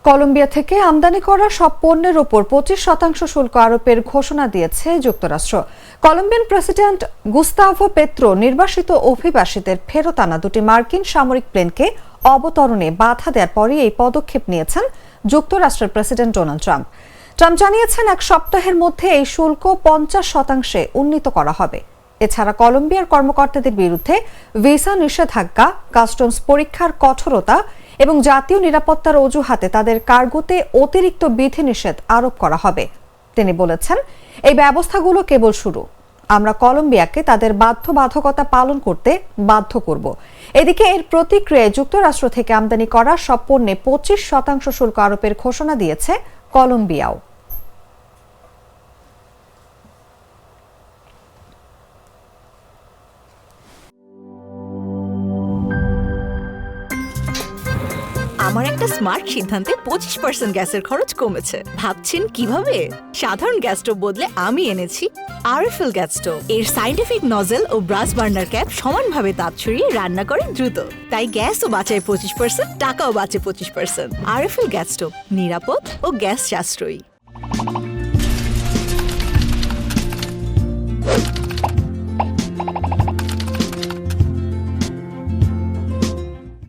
Colombia থেকে আমদানি করা সব পণ্যের ওপর 25% শুল্ক আরোপের ঘোষণা দিয়েছে যুক্তরাষ্ট্র। কলম্বিয়ান প্রেসিডেন্ট গুস্তাভো পেত্রো নির্বাসিত অভিবাসীদের ফেরত আনা দুটি মার্কিন সামরিক প্লেনকে অবতরণে বাধা দেওয়ার পরই এই পদক্ষেপ নিয়েছেন যুক্তরাষ্ট্রের প্রেসিডেন্ট ডোনাল্ড ট্রাম্প। ট্রাম্প জানিয়েছেন এক সপ্তাহের মধ্যে এই শুল্ক 50% উন্নীত করা হবে। এছাড়া কলম্বিয়ার কর্মকর্তাদের বিরুদ্ধে ভিসা নিষেধাজ্ঞা, কাস্টমস পরীক্ষার কঠোরতা এবং জাতীয় নিরাপত্তার অজুহাতে তাদের কার্গোতে অতিরিক্ত বিধিনিষেধ আরোপ করা হবে। তিনি বলেছেন, এই ব্যবস্থাগুলো কেবল শুরু। আমরা কলম্বিয়াকে তাদের বাধ্যবাধকতা পালন করতে বাধ্য করব। এদিকে এর প্রতিক্রিয়ায় যুক্তরাষ্ট্র থেকে আমদানি করা সব পণ্যে 25% শুল্ক আরোপের ঘোষণা দিয়েছে কলম্বিয়াও। আমার একটা স্মার্ট সিদ্ধান্তে 25% গ্যাসের খরচ কমেছে। ভাবছেন কিভাবে? সাধারণ গ্যাস স্টোভ বদলে আমি এনেছি আরএফএল গ্যাস স্টোভ। এর সাইন্টিফিক নজল ও ব্রাস বার্নার ক্যাপ সমানভাবে তাপ ছড়িয়ে রান্না করে দ্রুত। তাই গ্যাসও বাঁচায় 25%, টাকাও বাঁচে 25%। আরএফএল গ্যাস স্টোভ নিরাপদ ও গ্যাস সাশ্রয়ী।